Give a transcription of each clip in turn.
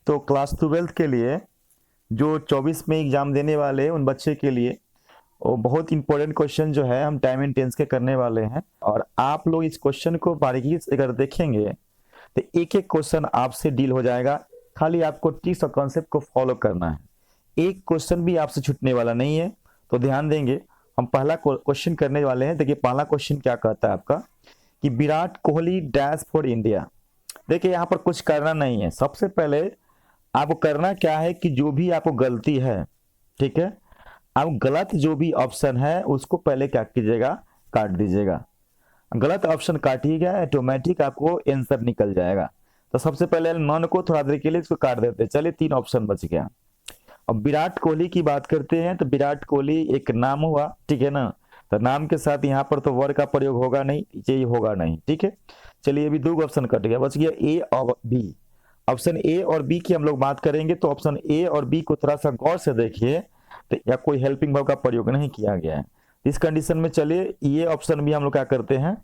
तो class 12th के लिए जो 24 में एग्जाम देने वाले हैं उन बच्चे के लिए वो बहुत इंपॉर्टेंट क्वेश्चन जो है हम टाइम एंड टेंस के करने वाले हैं। और आप लोग इस क्वेश्चन को बारीकी से अगर देखेंगे तो एक एक क्वेश्चन आपसे डील हो जाएगा। खाली आपको ट्रिक्स और कॉन्सेप्ट को फॉलो करना है, एक क्वेश्चन भी आपसे छूटने वाला नहीं है। तो ध्यान देंगे, हम पहला क्वेश्चन करने वाले हैं। देखिए पहला क्वेश्चन क्या कहता है आपका कि Virat Kohli dash for India. देखिए यहाँ पर कुछ करना नहीं है, सबसे पहले आपको करना क्या है कि जो भी आपको गलती है, ठीक है, आप गलत जो भी ऑप्शन है उसको पहले क्या कीजिएगा, काट दीजिएगा। गलत ऑप्शन काटिएगा ऑटोमेटिक आपको आंसर निकल जाएगा। तो सबसे पहले नॉन को थोड़ा देर के लिए इसको काट देते हैं। चलिए 3 ऑप्शन बच गया। अब विराट कोहली की बात करते हैं तो विराट कोहली एक नाम हुआ, ठीक है ना। तो नाम के साथ यहाँ पर तो वर्ड का प्रयोग होगा नहीं, ये होगा नहीं, ठीक है। चलिए अभी 2 ऑप्शन कट गया, बच गया ए और बी। ऑप्शन ए और बी की हम लोग बात करेंगे तो ऑप्शन ए और बी को थोड़ा सा गौर से देखिए, तो या कोई हेल्पिंग वर्ब का प्रयोग नहीं किया गया है। इस कंडीशन में चलिए ये ऑप्शन भी हम लोग क्या करते हैं,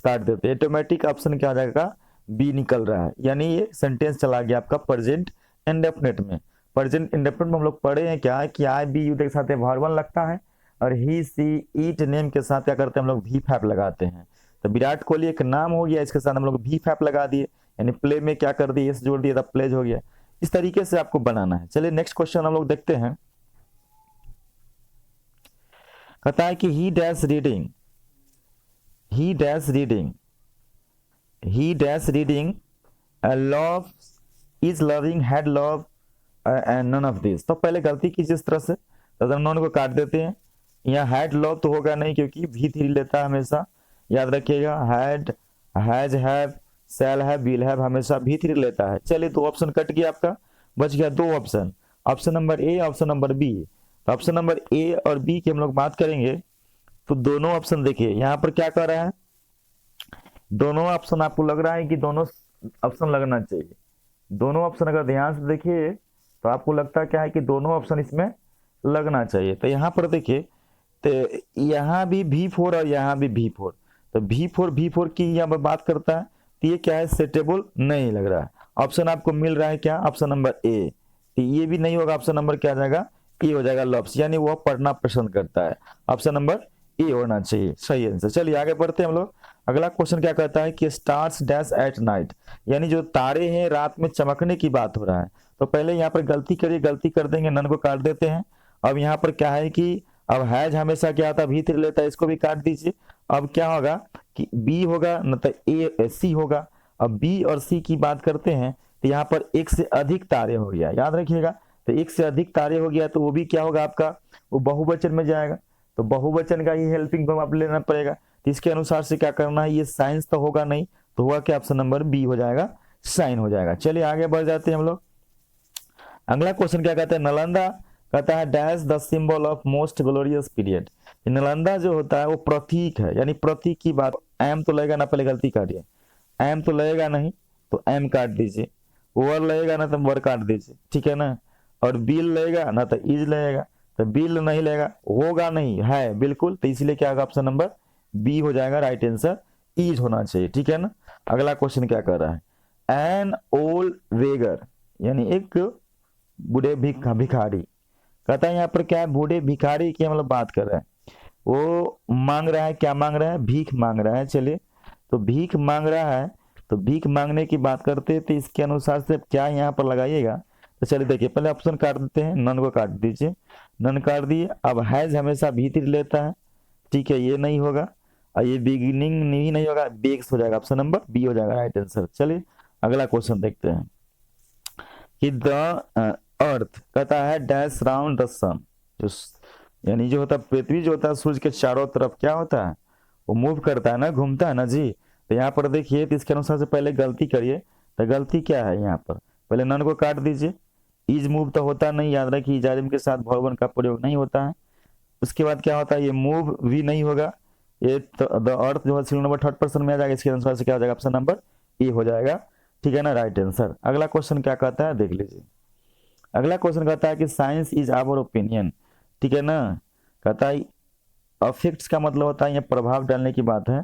काट देते हैं। ऑटोमेटिक ऑप्शन क्या आ जाएगा, बी निकल रहा है, यानी ये सेंटेंस चला गया आपका प्रेजेंट इंडेफिनिट में। प्रेजेंट इंडेफिनिट में हम लोग पढ़े हैं क्या है कि आई बी यू के साथ वर्ब वन लगता है और ही सी ईट नेम के साथ क्या करते हैं हम लोग भी फैप लगाते हैं। तो विराट कोहली एक नाम हो गया, इसके साथ हम लोग भी फैप लगा दिए, यानी प्ले में क्या कर दिए, जोड़ दिया था, प्लेज हो गया। इस तरीके से आपको बनाना है। चलिए नेक्स्ट क्वेश्चन हम लोग देखते हैं। कहता है कि he dash reading, he dash reading, he dash reading love is loving had love and none of this. तो पहले गलती कीजिए इस तरह से, तो नॉन को काट देते हैं। यहाँ हैड लव तो होगा नहीं क्योंकि भी थ्री लेता है हमेशा, याद रखिएगा। Had, has, have, shall have, will have हमेशा भी थ्री लेता है। चलिए 2 ऑप्शन कट गया आपका, बच गया 2 option, option number A, option number B. तो ऑप्शन नंबर ए और बी की हम लोग बात करेंगे तो दोनों ऑप्शन देखिए यहाँ पर क्या कर रहा है, दोनों ऑप्शन आपको लग रहा है कि दोनों ऑप्शन लगना चाहिए। दोनों ऑप्शन अगर ध्यान से देखिए तो आपको लगता क्या है कि दोनों ऑप्शन इसमें लगना चाहिए। तो यहाँ पर देखिए, तो यहाँ भी V4 और यहाँ भी V4, तो V4 की यहाँ पर बात करता है तो ये क्या है, सेटेबल नहीं लग रहा है। ऑप्शन आपको मिल रहा है क्या, ऑप्शन नंबर ए। तो ये भी नहीं होगा, ऑप्शन नंबर क्या आ जाएगा, ए हो जाएगा, लव्स, यानी वह पढ़ना पसंद करता है। ऑप्शन नंबर ए होना चाहिए सही आंसर। चलिए आगे बढ़ते हैं हम लोग। अगला क्वेश्चन क्या कहता है कि स्टार्स डैश एट नाइट, यानी जो तारे हैं रात में चमकने की बात हो रहा है। तो पहले यहाँ पर गलती करिए, गलती कर देंगे, नन को काट देते हैं। अब यहाँ पर क्या है कि अब हैज हमेशा क्या होता है, भी थ्री लेता है, इसको भी काट दीजिए। अब क्या होगा कि बी होगा न तो ए सी होगा। अब बी और सी की बात करते हैं तो यहाँ पर एक से अधिक तारे हो गया, याद रखिएगा। तो एक से अधिक तारे हो गया तो वो भी क्या होगा आपका, वो बहुवचन में जाएगा। तो बहुवचन का ही हेल्पिंग वर्ब आप लेना पड़ेगा। तो इसके अनुसार से क्या करना है, ये साइंस तो होगा नहीं, तो हुआ क्या, ऑप्शन नंबर बी हो जाएगा, साइन हो जाएगा। चलिए आगे बढ़ जाते हैं हम लोग। अगला क्वेश्चन क्या कहता है, नालंदा कहता है dash the symbol of most glorious period. Nalanda जो होता है वो प्रतीक है, यानी प्रतीक की बात। एम तो लगेगा ना, पहले गलती काटिए, एम तो लगेगा नहीं तो एम काट दीजिए, वर लगेगा ना तो वर काट दीजिए, ठीक है ना। और बिल लगेगा ना तो इज लगेगा, तो बिल नहीं लगेगा, होगा नहीं, है बिल्कुल, तो इसलिए क्या होगा, ऑप्शन नंबर बी हो जाएगा, राइट आंसर इज होना चाहिए, ठीक है ना। अगला क्वेश्चन क्या कर रहा है, एन ओल्ड वेगर, यानी एक बूढ़े भिखारी। कहता है यहाँ पर क्या है, बूढ़े भिखारी की हम लोग बात कर रहे हैं। वो मांग रहा है, क्या मांग रहा है, भीख मांग रहा है। चलिए तो भीख मांग रहा है, तो भीख मांगने की बात करते हैं तो इसके अनुसार से क्या यहाँ पर लगाइएगा। तो चलिए देखिए, पहले ऑप्शन काट देते हैं, नन को काट दीजिए, नन काट दिए। अब हैज हमेशा भीतर लेता है, ठीक है, ये नहीं होगा, और ये बिगिनिंग नहीं होगा, बेक्स हो जाएगा, ऑप्शन नंबर बी हो जाएगा, राइट आंसर। चलिए अगला क्वेश्चन देखते हैं कि द अर्थ कहता है डैश राउंड द सन, जो यानी जो होता है पृथ्वी जो होता है सूर्य के चारों तरफ क्या होता है, वो मूव करता है ना, घूमता है ना जी। तो यहाँ पर देखिए, तो इसके अनुसार से पहले गलती करिए। तो गलती क्या है, यहाँ पर पहले नन को काट दीजिए। इज मूव तो होता नहीं, याद रखिए, इजाजिम के साथ भवन का प्रयोग नहीं होता है। उसके बाद क्या होता है, ये मूव भी नहीं होगा, ये द अर्थ जो है सिंगल नंबर थर्ड पर्सन में आ जाएगा, इसके अनुसार से क्या हो जाएगा, ऑप्शन नंबर ए हो जाएगा, ठीक है ना, राइट आंसर। अगला क्वेश्चन क्या कहता है देख लीजिए। अगला क्वेश्चन कहता है कि साइंस इज आवर ओपिनियन, ठीक है ना। कहता है अफेक्ट्स का मतलब होता है, ये प्रभाव डालने की बात है।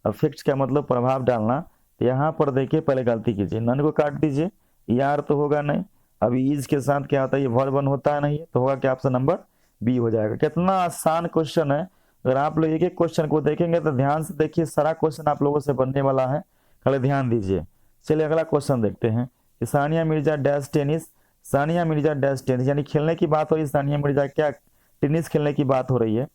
अफेक्ट्स का मतलब प्रभाव डालना। तो यहाँ पर देखिए, पहले गलती कीजिए, नन को काट दीजिए, यार तो होगा नहीं, अभी इज के साथ क्या होता है, ये वर्ब वन होता है नहीं, तो होगा क्या, ऑप्शन नंबर बी हो जाएगा। कितना आसान क्वेश्चन है। अगर आप लोग एक एक क्वेश्चन को देखेंगे तो ध्यान से देखिए, सारा क्वेश्चन आप लोगों से बनने वाला है, खाली ध्यान दीजिए। चलिए अगला क्वेश्चन देखते हैं कि Sania Mirza dash tennis, Sania Mirza dash tennis, यानी खेलने की बात हो रही है, सानिया मिर्जा क्या टेनिस खेलने की बात हो रही है।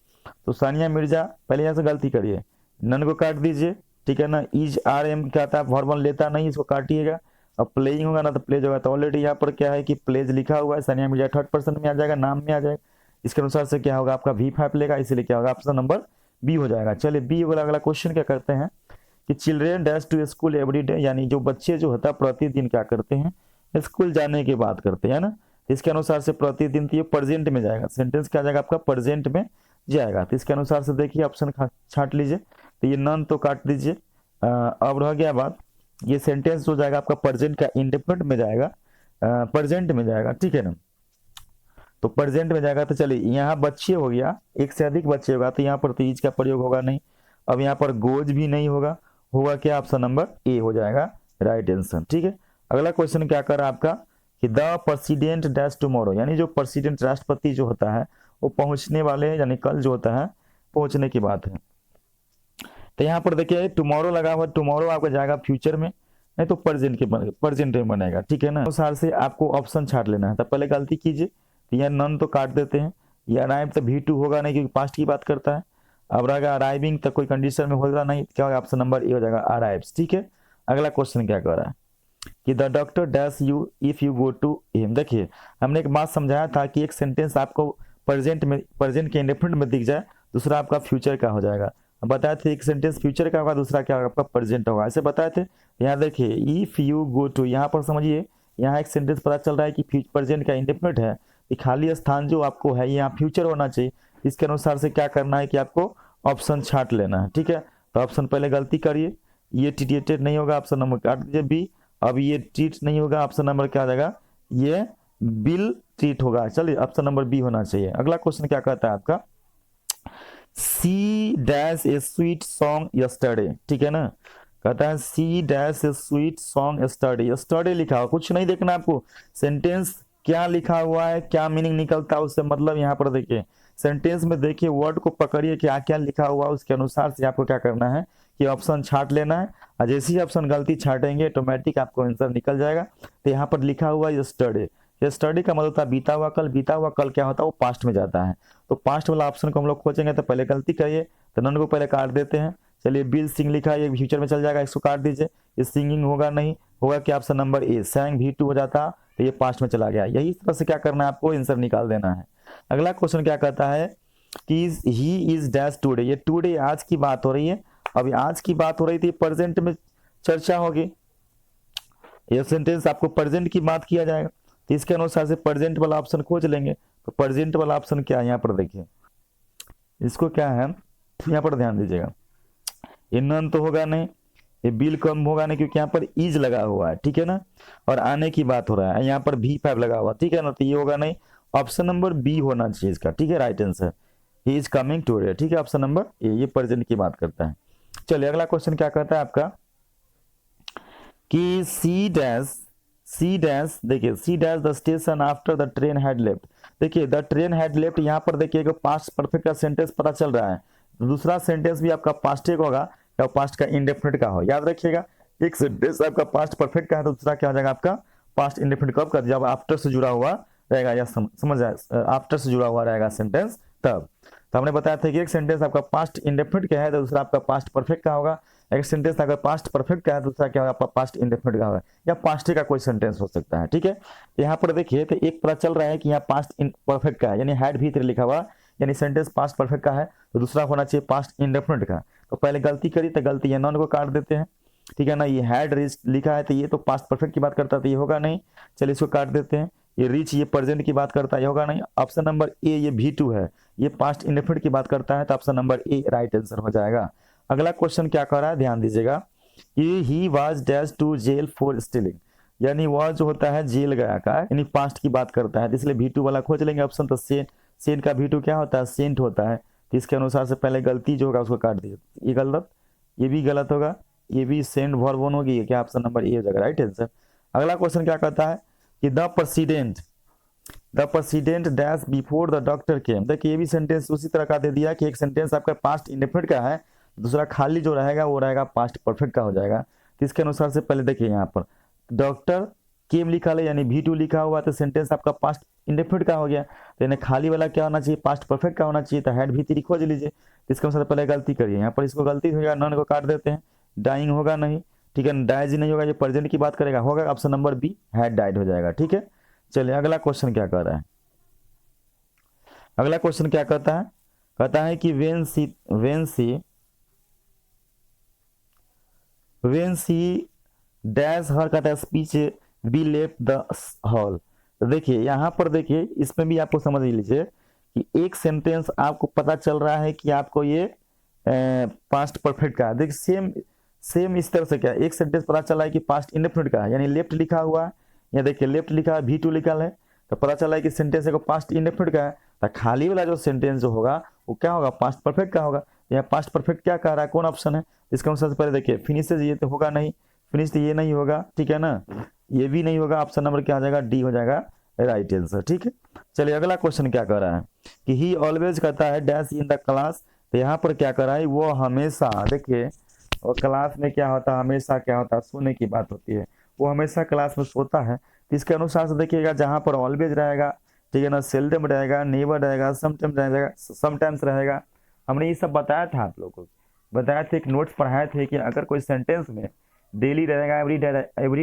तो सानिया मिर्जा, पहले यहाँ से गलती करिए, नन को काट दीजिए, ठीक है ना। इज आर एम क्या था, वर्ब वन लेता नहीं, इसको काटिएगा। अब प्लेइंग होगा ना तो प्लेज होगा, तो ऑलरेडी यहाँ पर क्या है कि प्लेज लिखा हुआ है, सानिया मिर्जा थर्ड पर्सन में आ जाएगा, नाम में आ जाएगा। इसके अनुसार से क्या होगा, आपका V5 लेगा, इसलिए क्या होगा, ऑप्शन नंबर बी हो जाएगा। चलिए बी वाला अगला क्वेश्चन क्या करते हैं कि children dash to school every day, यानी जो बच्चे जो होता है प्रतिदिन क्या करते हैं, स्कूल जाने की बात करते हैं ना। इसके अनुसार से प्रतिदिन तो ये प्रेजेंट में जाएगा, सेंटेंस क्या जाएगा आपका, प्रेजेंट में जाएगा। तो इसके अनुसार से देखिए ऑप्शन छांट लीजिए, तो ये नन तो काट दीजिए। अब रह गया बात, ये सेंटेंस जो जाएगा आपका प्रेजेंट का इंडेफिनिट में जाएगा, प्रेजेंट में जाएगा, ठीक है ना। तो प्रेजेंट में जाएगा, तो चलिए यहाँ बच्चे हो गया, एक से अधिक बच्चे होगा, तो यहाँ पर तो इज का प्रयोग होगा नहीं। अब यहाँ पर गोज भी नहीं होगा, होगा क्या, ऑप्शन नंबर ए हो जाएगा राइट आंसर, ठीक है। अगला क्वेश्चन क्या कर रहा है आपका कि द प्रेसिडेंट डैश टुमारो, यानी जो प्रेसिडेंट राष्ट्रपति जो होता है वो पहुंचने वाले हैं, यानी कल जो होता है पहुंचने की बात है। तो यहाँ पर देखिए टुमारो लगा हुआ, टुमारो आपका जाएगा फ्यूचर में, नहीं तो प्रेजेंट में बनेगा, ठीक है ना। अनुसार से आपको ऑप्शन छाट लेना है। तो पहले गलती कीजिए, यहाँ नन तो काट देते हैं, ये अराइव तो V2 होगा नहीं क्योंकि पास्ट की बात करता है। अब रहेगा अराइविंग, तो कोई कंडीशन में होगा नहीं, क्या होगा, ऑप्शन नंबर ए हो जाएगा अराइव्स, ठीक है। अगला क्वेश्चन क्या कर रहा है कि the doctor dash you if you go to him. देखिए हमने एक बात समझाया था कि एक सेंटेंस आपको प्रेजेंट के इंडेफिनिट में दिख जाए, दूसरा आपका फ्यूचर का हो जाएगा। बताए थे एक सेंटेंस फ्यूचर का होगा, दूसरा क्या होगा आपका प्रेजेंट होगा, ऐसे बताए थे। यहाँ देखिए इफ यू गो टू, यहाँ पर समझिए, यहाँ एक सेंटेंस पता चल रहा है कि प्रेजेंट का इंडेफिनिट है, खाली स्थान जो आपको है यहाँ फ्यूचर होना चाहिए। इसके अनुसार से क्या करना है कि आपको ऑप्शन छाट लेना है, ठीक है। तो ऑप्शन पहले गलती करिए, ये ट्रीटेड नहीं होगा, ऑप्शन नंबर काट दीजिए बी। अब ये ट्रीट नहीं होगा, ऑप्शन नंबर क्या आ जाएगा, ये बिल ट्रीट होगा। चलिए ऑप्शन नंबर बी होना चाहिए। अगला क्वेश्चन क्या कहता है आपका, C dash a sweet song yesterday, ठीक है ना। कहता है C dash a sweet song yesterday, yesterday लिखा हुआ, कुछ नहीं देखना आपको, सेंटेंस क्या लिखा हुआ है, क्या मीनिंग निकलता है उससे मतलब। यहाँ पर देखिए सेंटेंस में देखिए वर्ड को पकड़िए क्या क्या लिखा हुआ, उसके अनुसार से आपको क्या करना है कि ऑप्शन छाट लेना है। और जैसे ही ऑप्शन गलती छाटेंगे ऑटोमेटिक आपको आंसर निकल जाएगा। तो यहाँ पर लिखा हुआ यस्टरडे, यस्टरडे का मतलब होता है बीता हुआ कल, बीता हुआ कल क्या होता है, वो पास्ट में जाता है। तो पास्ट वाला ऑप्शन को हम लोग खोजेंगे, तो पहले गलती करिए, तो नन को पहले काट देते हैं। चलिए बिल सिंग लिखा है, ये फ्यूचर में चल जाएगा, इसको काट दीजिए, ये सिंगिंग होगा नहीं, होगा क्या, ऑप्शन नंबर ए सैंग V2 हो जाता, तो ये पास्ट में चला गया। यही तरह से क्या करना है आपको, आंसर निकाल देना है। अगला क्वेश्चन क्या कहता है कि ही इज डैश टुडे, ये टुडे आज की बात हो रही है। अभी आज की बात हो रही थी, प्रेजेंट में चर्चा होगी, ये सेंटेंस आपको प्रेजेंट की बात किया जाएगा, तो इसके अनुसार से प्रेजेंट वाला ऑप्शन खोज लेंगे। तो प्रेजेंट वाला ऑप्शन क्या है, यहाँ पर देखिए इसको क्या है, यहाँ पर ध्यान दीजिएगा, ये नन तो होगा नहीं, ये बिल कम होगा नहीं क्योंकि यहाँ पर इज लगा हुआ है, ठीक है ना। और आने की बात हो रहा है, यहाँ पर V5 लगा हुआ, ठीक है ना, तो ये होगा नहीं, ऑप्शन नंबर बी होना चाहिए इसका, ठीक है, right answer he is coming today, ठीक है, ऑप्शन नंबर ये प्रेजेंट की बात करता है। चलिए अगला क्वेश्चन क्या कहता है आपका कि सी डैश देखिए C dash the station after the train had left. देखिए द ट्रेन हैड लेफ्ट, यहाँ पर देखिए पास्ट परफेक्ट का सेंटेंस पता चल रहा है, दूसरा सेंटेंस भी आपका पास्ट एक होगा या पास्ट का इंडेफिनिट का हो, याद रखिएगा। एक सेंटेंस आपका पास्ट परफेक्ट का है तो दूसरा क्या हो जाएगा आपका पास्ट इंडेफिनिट कब का, जब आफ्टर से जुड़ा हुआ रहेगा, या समझ आए, आफ्टर से जुड़ा हुआ रहेगा सेंटेंस तब। तो हमने बताया था कि एक सेंटेंस आपका पास्ट इंडेफिनिट का है तो दूसरा आपका पास्ट परफेक्ट का होगा, एक सेंटेंस अगर पास्ट परफेक्ट का है तो दूसरा क्या होगा आपका पास्ट इंडेफिनिट का होगा, या पास्ट का कोई सेंटेंस हो सकता है, ठीक है। यहाँ पर देखिए तो एक पता चल रहा है कि यहाँ पास्ट परफेक्ट का है, यानी हैड भी लिखा हुआ, यानी सेंटेंस पास्ट परफेक्ट का है, तो दूसरा होना चाहिए पास्ट इंडेफिनिट का। तो पहले गलती करी तो गलती है, नॉन को काट देते हैं, ठीक है ना। ये हैड रीच लिखा है तो ये तो पास्ट परफेक्ट की बात करता है, तो ये होगा नहीं, चलिए इसको काट देते हैं। ये रीच ये प्रेजेंट की बात करता है, ये होगा नहीं, ऑप्शन नंबर ए ये V2 है, ये पास्ट इंडेफिनिट की बात करता है, तो ऑप्शन नंबर ए राइट आंसर हो जाएगा। अगला क्वेश्चन क्या कर रहा है, ध्यान दीजिएगा कि he was dash to jail for stealing, यानी वह जो होता है जेल गया का, यानी पास्ट की बात करता है, इसलिए V2 वाला खोज लेंगे ऑप्शन। तो सेंट का V2 क्या होता है, सेंट होता है, तो इसके अनुसार से पहले गलती जो होगा उसको काट दीजिए, ये गलत, ये भी गलत होगा, ये भी सेंट वर्ब वन होगी, क्या ऑप्शन नंबर ए हो जाएगा राइट आंसर। अगला क्वेश्चन क्या कहता है कि the president dash before the doctor केम। देखिए ये भी सेंटेंस उसी तरह का दे दिया कि एक सेंटेंस आपका पास्ट इंडेफिनिट का है, दूसरा खाली जो रहेगा वो रहेगा पास्ट परफेक्ट का हो जाएगा। तो इसके अनुसार से पहले देखिए यहाँ पर डॉक्टर केम लिखा है यानी V2 लिखा हुआ, तो सेंटेंस आपका पास्ट इंडेफिनिट का हो गया। तो यानी खाली वाला क्या होना चाहिए, पास्ट परफेक्ट का होना चाहिए। तो हैड V3 खोज लीजिए। तो इसके अनुसार पहले गलती करिए, यहाँ पर इसको गलती होगा, नन को काट देते हैं, डाइंग होगा नहीं, ठीक है, डाइज नहीं होगा, ये प्रेजेंट की बात करेगा, होगा option number be had died हो जाएगा। ठीक है, चलिए अगला क्वेश्चन क्या कर रहा है। अगला क्वेश्चन क्या कहता है, कहता है कि when she डैश हर कहता है speech be left the hall. तो देखिए यहाँ पर देखिए इसमें भी आपको समझ लीजिए कि एक सेंटेंस आपको पता चल रहा है कि आपको ये पास्ट परफेक्ट का, देखिए सेम इस तरह से क्या, एक सेंटेंस पता चला है कि पास्ट इंडेफिनिट का है, यानी लेफ्ट लिखा हुआ है, यहाँ देखिए लेफ्ट लिखा है, V2 लिखा है, तो पता चला है कि सेंटेंस को पास्ट इंडेफिनिट का है। तो खाली वाला जो सेंटेंस जो होगा वो क्या होगा, पास्ट परफेक्ट का होगा। यहाँ पास्ट परफेक्ट क्या कह रहा है, कौन ऑप्शन है, इसके अनुसार से पहले देखिए फिनिशेज, ये तो होगा नहीं, फिनिश ये नहीं होगा, ठीक है ना, ये भी नहीं होगा, ऑप्शन नंबर क्या हो जाएगा, डी हो जाएगा राइट आंसर। ठीक है, चलिए अगला क्वेश्चन क्या कर रहा है कि ही ऑलवेज कहता है डैश इन द क्लास। तो यहाँ पर क्या कर रहा है, वो हमेशा, देखिए और क्लास में क्या होता है, हमेशा क्या होता है, सोने की बात होती है, वो हमेशा क्लास में सोता है। तो इसके अनुसार से देखिएगा जहाँ पर ऑलवेज रहेगा, ठीक है ना, सेल्डम रहेगा, नेवर रहेगा, समटाइम्स रहेगा। हमने ये सब बताया था, आप लोगों को बताया थे, एक नोट्स पढ़ाए थे कि अगर कोई सेंटेंस में डेली रहेगा, एवरी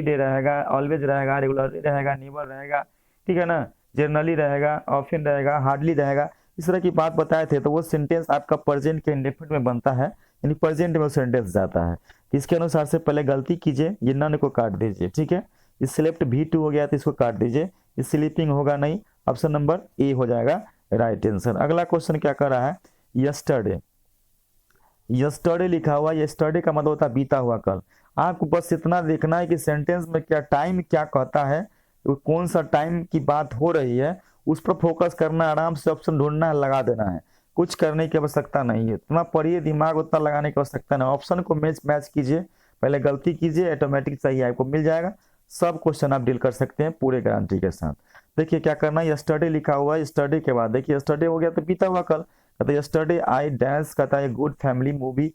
डे रहेगा, ऑलवेज रहेगा, रेगुलरली रहेगा, नेवर रहेगा, ठीक है ना, जनरली रहेगा, ऑफन रहेगा, हार्डली रहेगा, इस तरह की बात बताए थे, तो वो सेंटेंस आपका प्रेजेंट के इंडेफिनिट में बनता है, यानी प्रेजेंट में वो सेंटेंस जाता है। इसके अनुसार से पहले गलती कीजिए, ये नन को काट दीजिए, ठीक है, इस सिलेक्ट V2 हो गया तो इसको काट दीजिए, इस स्लीपिंग होगा नहीं, ऑप्शन नंबर ए हो जाएगा राइट आंसर। अगला क्वेश्चन क्या कर रहा है, यस्टरडे लिखा हुआ, यस्टरडे का मतलब होता है बीता हुआ कल। आपको बस इतना देखना है कि सेंटेंस में क्या टाइम क्या कहता है, कौन सा टाइम की बात हो रही है, उस पर फोकस करना, आराम से ऑप्शन ढूंढना है, लगा देना है, कुछ करने की आवश्यकता नहीं है, इतना पढ़िए, दिमाग उतना लगाने की आवश्यकता नहीं, ऑप्शन को मैच कीजिए, पहले गलती कीजिए, ऑटोमेटिक सही आपको मिल जाएगा। सब क्वेश्चन आप डील कर सकते हैं पूरे गारंटी के साथ। देखिए क्या करना है, यस्टरडे लिखा हुआ है, यस्टरडे के बाद देखिए यस्टरडे हो गया तो बीता हुआ कल, कहता है यस्टरडे आई डैश, कहता है गुड फैमिली मूवी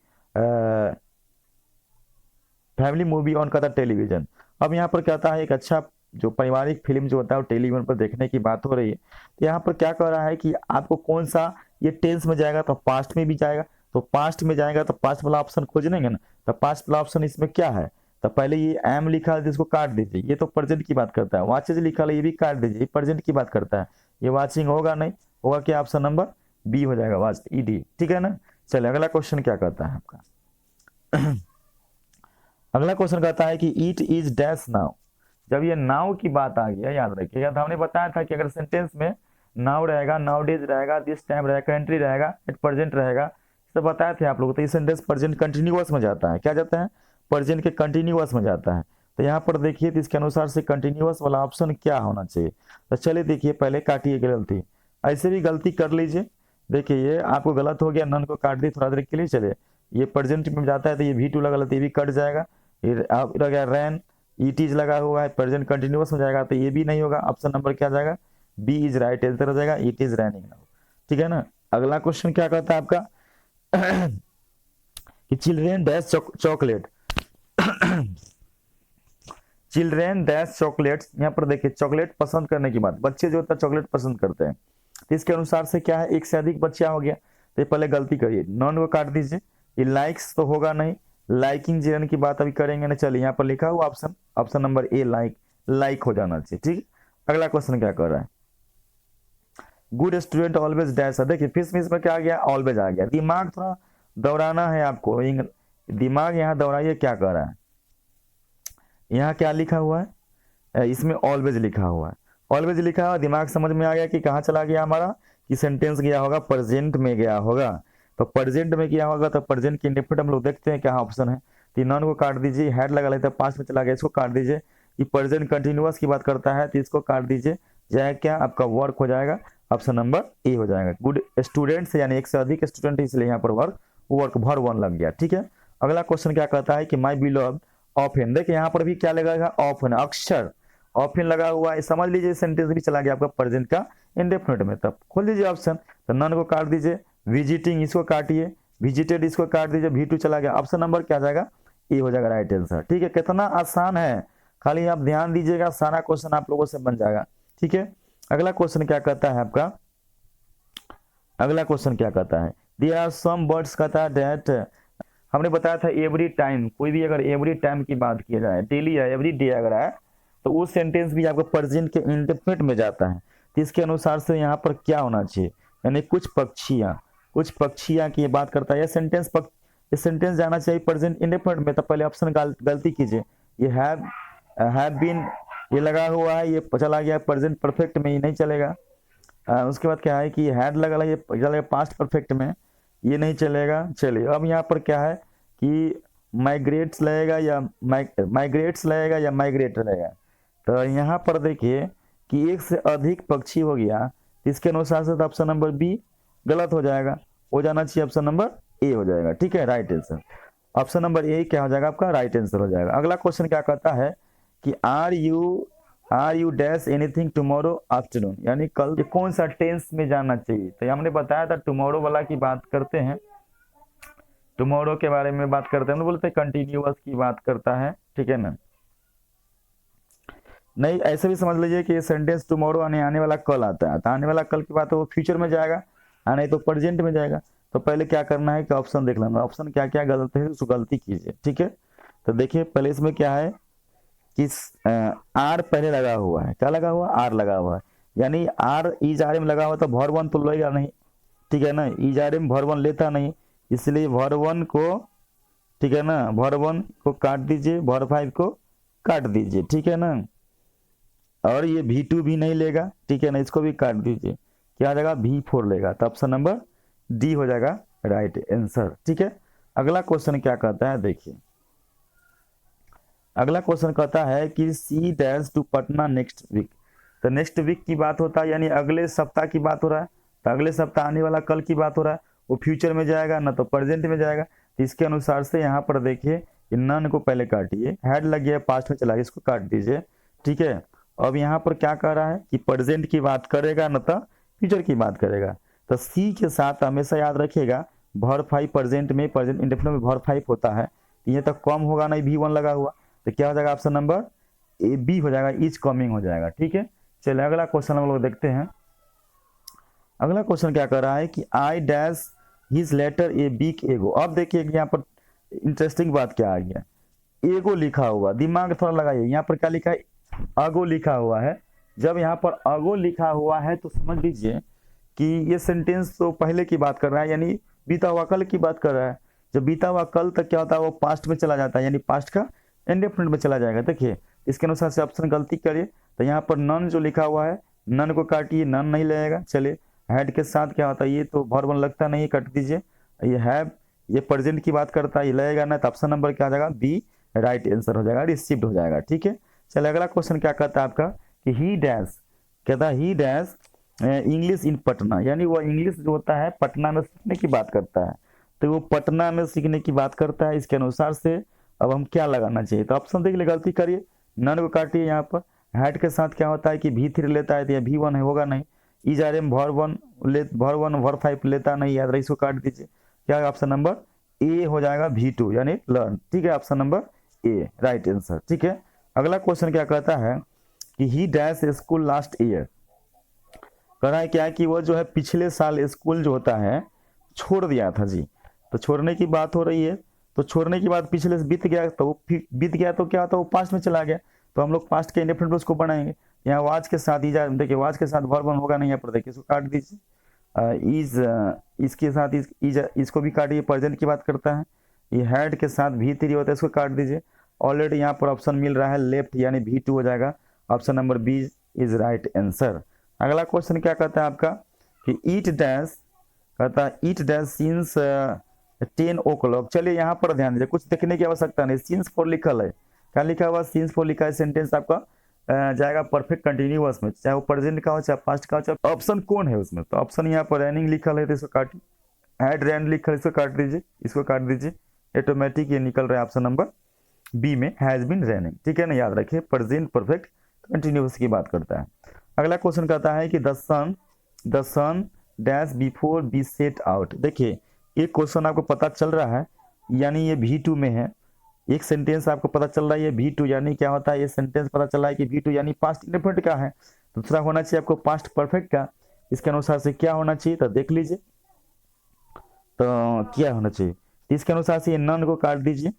ऑन, कहता है टेलीविजन। अब यहाँ पर कहता है एक अच्छा जो पारिवारिक फिल्म जो होता है वो टेलीविजन पर देखने की बात हो रही है। तो यहाँ पर क्या कह रहा है कि आपको कौन सा, ये टेंस में जाएगा तो पास्ट में भी जाएगा, तो पास्ट में जाएगा तो पास्ट वाला ऑप्शन खोजेंगे ना, तो पास्ट वाला ऑप्शन इसमें क्या है, तो पहले ये एम लिखा है इसको काट दीजिए, ये तो प्रेजेंट की बात करता है, वाचेज लिखा है ये भी काट दीजिए, ये प्रेजेंट की बात करता है, ये वाचिंग होगा नहीं, होगा क्या, ऑप्शन नंबर बी हो जाएगा वाच ईडी, ठीक है ना। चलिए अगला क्वेश्चन क्या करता है आपका अगला क्वेश्चन कहता है कि इट इज डैश नाउ। जब ये नाउ की बात आ गया, याद रखिएगा, तो हमने बताया था कि अगर सेंटेंस में नाउ रहेगा, नाउ डेज रहेगा, दिस टाइम रहेगा, करेंटली रहेगा, एट प्रेजेंट रहेगा, सब बताए थे आप लोग। तो ये सेंटेंस प्रेजेंट कंटिन्यूअस में जाता है, क्या जाता है, प्रेजेंट के कंटिन्यूअस में जाता है। तो यहाँ पर देखिए तो इसके अनुसार से कंटिन्यूअस वाला ऑप्शन क्या होना चाहिए। तो चलिए देखिए पहले काटिए गलती, ऐसे भी गलती कर लीजिए। देखिए ये आपको गलत हो गया, नन को काट दी थोड़ा देर के लिए। चलिए ये प्रेजेंट में जाता है तो ये V2 लगा लेते, ये भी कट जाएगा, ये लगा रैन, इट इज लगा हुआ है, प्रेजेंट कंटिन्यूअस में जाएगा तो ये भी नहीं होगा, ऑप्शन नंबर क्या जाएगा, बी इज राइट आंसर हो जाएगा, इट इज रैनिंग नाउ, ठीक है ना। अगला क्वेश्चन क्या कहता है आपका कि children dash chocolate children dash chocolates. यहाँ पर देखिए चॉकलेट पसंद करने की बात, बच्चे जो होता है चॉकलेट पसंद करते हैं, तो इसके अनुसार से क्या है, एक से अधिक बच्चा हो गया, तो पहले गलती करिए, नॉन को काट दीजिए, ये लाइक्स तो होगा नहीं, लाइकिंग जिरन की बात अभी करेंगे ना। चलिए यहाँ पर लिखा हुआ ऑप्शन नंबर ए लाइक हो जाना चाहिए, ठीक। अगला क्वेश्चन क्या कर रहा है, गुड स्टूडेंट ऑलवेज डैश। देखिए फिश में क्या आ गया, ऑलवेज आ गया। दिमाग थोड़ा दौड़ाना है आपको, दिमाग यहाँ दौड़ाइए, क्या कर रहा है, यहाँ क्या लिखा हुआ है, इसमें ऑलवेज लिखा हुआ है, ऑलवेज लिखा हुआ, दिमाग समझ में आ गया कि कहाँ चला गया हमारा, कि सेंटेंस गया होगा प्रेजेंट में गया होगा, तो प्रेजेंट में गया होगा, तो प्रेजेंट की इंडेफिनिट हम लोग देखते हैं क्या ऑप्शन है, तो नॉन को काट दीजिए, हेड लगा लेते हैं, पास्ट में चला गया, इसको काट दीजिए, कि प्रेजेंट कंटिन्यूअस की बात करता है तो इसको काट दीजिए, जाए क्या आपका वर्क हो जाएगा, ऑप्शन नंबर ए हो जाएगा। गुड स्टूडेंट्स यानी एक से अधिक स्टूडेंट, इसलिए यहाँ पर वर्क भर वन लग गया, ठीक है। अगला क्वेश्चन क्या कहता है कि माई बिलोव्ड ऑफन। देखिए यहाँ पर भी क्या लगेगा, ऑफन, अक्सर ऑफन लगा हुआ है, समझ लीजिए सेंटेंस भी चला गया आपका प्रेजेंट का इंडेफिनिट में। तब खोल दीजिए ऑप्शन, तो नन को काट दीजिए, विजिटिंग इसको काटिए, विजिटेड इसको काट दीजिए, V2 चला गया। ऑप्शन नंबर क्या आ जाएगा, ए हो जाएगा राइट आंसर। ठीक है, कितना आसान है, खाली आप ध्यान दीजिएगा, सारा क्वेश्चन आप लोगों से बन जाएगा। ठीक है, अगला क्वेश्चन क्या कहता है आपका, अगला क्वेश्चन क्या कहता है, देयर आर सम वर्ड्स कहता है दैट, हमने बताया था एवरी टाइम, कोई भी अगर एवरी टाइम की बात किया जाए, डेली या एवरी डे अगर है, तो वो सेंटेंस भी आपको प्रेजेंट के इंडेफिनिट में जाता है। तो इसके अनुसार से यहाँ पर क्या होना चाहिए, यानी कुछ पक्षियाँ की बात करता है, यह सेंटेंस जाना चाहिए प्रेजेंट इंडेफिनिट में। तो पहले ऑप्शन गलती कीजिए, ये हैव बीन ये लगा हुआ है, ये चला गया प्रेजेंट परफेक्ट में, ये नहीं चलेगा। उसके बाद क्या है कि हैड लगा, ये चलेगा पास्ट परफेक्ट में, ये नहीं चलेगा। चलिए अब यहाँ पर क्या है कि माइग्रेट्स लगेगा या माइग्रेट लगेगा। तो यहाँ पर देखिए कि एक से अधिक पक्षी हो गया, इसके अनुसार से ऑप्शन नंबर बी गलत हो जाएगा, हो जाना चाहिए ऑप्शन नंबर ए हो जाएगा। ठीक है, राइट आंसर ऑप्शन नंबर ए क्या हो जाएगा आपका, राइट आंसर हो जाएगा। अगला क्वेश्चन क्या कहता है कि are you dash anything tomorrow afternoon, यानी कल कौन सा टेंस में जाना चाहिए। तो हमने बताया था टुमारो वाला की बात करते हैं, टुमारो के बारे में बात करते हैं, तो बोलते हैं कंटिन्यूअस की बात करता है। ठीक है ना, नहीं ऐसे भी समझ लीजिए कि ये सेंटेंस टुमारो आने वाला कल आता है, तो आने वाला कल की बात है वो फ्यूचर में जाएगा, नहीं तो प्रेजेंट में जाएगा। तो पहले क्या करना है कि ऑप्शन देख लेना, ऑप्शन क्या क्या गलत है उसको गलती कीजिए। ठीक है, तो देखिए पहले इसमें क्या है कि आर पहले लगा हुआ है, क्या लगा हुआ, आर लगा हुआ है, यानी आर इज आर एम लगा हुआ तो भर वन तो लेगा नहीं। ठीक है ना, इज आर एम भर वन लेता नहीं, इसलिए भर वन को, ठीक है ना, भर वन को काट दीजिए, भर फाइव को काट दीजिए। ठीक है ना, और ये V2 भी नहीं लेगा। ठीक है ना, इसको भी काट दीजिए, क्या आ जाएगा V4 लेगा। तो ऑप्शन नंबर डी हो जाएगा राइट आंसर। ठीक है, अगला क्वेश्चन क्या कहता है, देखिए अगला क्वेश्चन कहता है कि सी dash to Patna next week. तो नेक्स्ट वीक की बात होता है, यानी अगले सप्ताह की बात हो रहा है, तो अगले सप्ताह आने वाला कल की बात हो रहा है, वो फ्यूचर में जाएगा ना तो प्रेजेंट में जाएगा। तो इसके अनुसार से यहाँ पर देखिए नन को पहले काटिए, हैड लग गया पास्ट में चला गया, इसको काट दीजिए। ठीक है, अब यहाँ पर क्या कर रहा है कि प्रेजेंट की बात करेगा न तो फ्यूचर की बात करेगा। तो सी के साथ हमेशा याद रखिएगा भर फाइव प्रेजेंट इंडेफिनिट में भर फाइव होता है, ये तो कम होगा नहीं, V1 लगा हुआ, तो क्या हो जाएगा ऑप्शन नंबर ए बी हो जाएगा, इज कमिंग हो जाएगा। ठीक है, चलिए अगला क्वेश्चन हम लोग देखते हैं। अगला क्वेश्चन क्या कर रहा है कि I dash his letter a big ago. अब देखिए यहाँ पर इंटरेस्टिंग बात क्या आ गया, एगो लिखा हुआ, दिमाग थोड़ा लगाइए, यहाँ पर क्या लिखा है, अगो लिखा हुआ है। जब यहाँ पर अगो लिखा हुआ है तो समझ लीजिए कि ये सेंटेंस तो पहले की बात कर रहा है, यानी बीता हुआ कल की बात कर रहा है। जब बीता हुआ कल तक क्या होता है, वो पास्ट में चला जाता है, यानी पास्ट का इंडेफिनिट में चला जाएगा। देखिए इसके अनुसार से ऑप्शन गलती करिए, तो यहाँ पर नन जो लिखा हुआ है, नन को काटिए, नन नहीं लगेगा। चलिए हैड के साथ क्या होता है, ये तो भर वन लगता नहीं, कट दीजिए। ये हैव, ये प्रेजेंट की बात करता है, ये लगेगा ना, तो ऑप्शन नंबर क्या आ जाएगा, बी राइट आंसर हो जाएगा, रिसीव्ड हो जाएगा। ठीक है, चलिए अगला क्वेश्चन क्या कहता है आपका कि ही डैश, कहता है ही डैश इंग्लिश इन पटना, यानी वो इंग्लिश जो होता है पटना में सीखने की बात करता है, तो वो पटना में सीखने की बात करता है। इसके अनुसार से अब हम क्या लगाना चाहिए, तो ऑप्शन देख ले, गलती करिए, नन को काटिए। यहाँ पर हैड के साथ क्या होता है कि V3 लेता है, तो यह V1 है, होगा नहीं। इज आर एम भर वन भर फाइव लेता नहीं, याद रही, इसको काट दीजिए। क्या ऑप्शन नंबर ए हो जाएगा, V2 यानी लर्न। ठीक है, ऑप्शन नंबर ए राइट आंसर। ठीक है, अगला क्वेश्चन क्या कहता है कि he dash school last year. कह रहा है क्या कि वो जो है पिछले साल स्कूल जो होता है छोड़ दिया था जी, तो छोड़ने की बात हो रही है, तो छोड़ने की बात पिछले से बीत गया, तो बीत गया तो क्या होता है, वो पास्ट में चला गया, तो हम लोग पास्ट के इंडेफिनिट उसको बनाएंगे। यहाँ वाज के साथ इज, देखिए वाज के साथ वर्ब होगा नहीं, यहाँ पर देखिए इसको काट दीजिए। इसके साथ इसको भी काटिए, प्रेजेंट की बात करता है। ये हैड के साथ V3 होता है, इसको काट दीजिए। ऑलरेडी यहाँ पर ऑप्शन मिल रहा है लेफ्ट, यानी V2 हो जाएगा, option number B is right answer. अगला क्वेश्चन क्या कहता है आपका कि ईट डैश, कहता है ईट डैश सिंस 10 o'clock। चलिए यहाँ पर ध्यान दीजिए, कुछ देखने की आवश्यकता नहीं, सिंस फॉर लिखल है, क्या लिखा हुआ, सिंस फॉर लिखा है, सेंटेंस आपका जाएगा परफेक्ट कंटिन्यूअस में, चाहे वो प्रेजेंट का हो, चाहे पास्ट का हो, चाहे ऑप्शन कौन है उसमें, तो ऑप्शन यहाँ पर रनिंग लिखल है, तो इसको काटिए। हैड रैन लिखल, इसको काट दीजिए, इसको काट दीजिए, ऑटोमेटिक ये निकल रहा है ऑप्शन नंबर बी में, हैज बीन रनिंग। ठीक है ना, याद रखिए प्रेजेंट परफेक्ट, कंटिन्यूस की बात करता है। अगला क्वेश्चन कहता है कि the sun dash before be set out. देखिए ये क्वेश्चन आपको पता चल रहा है, यानी ये V2 में है। एक सेंटेंस आपको पता चल रहा है ये V2 यानी क्या होता है, ये सेंटेंस पता चल रहा है कि V2 यानी पास्ट इंडेफिनिट का है। दूसरा होना चाहिए आपको पास्ट परफेक्ट का। इसके अनुसार से क्या होना चाहिए तो देख लीजिए, तो क्या होना चाहिए। इसके अनुसार से ये नन को काट दीजिए,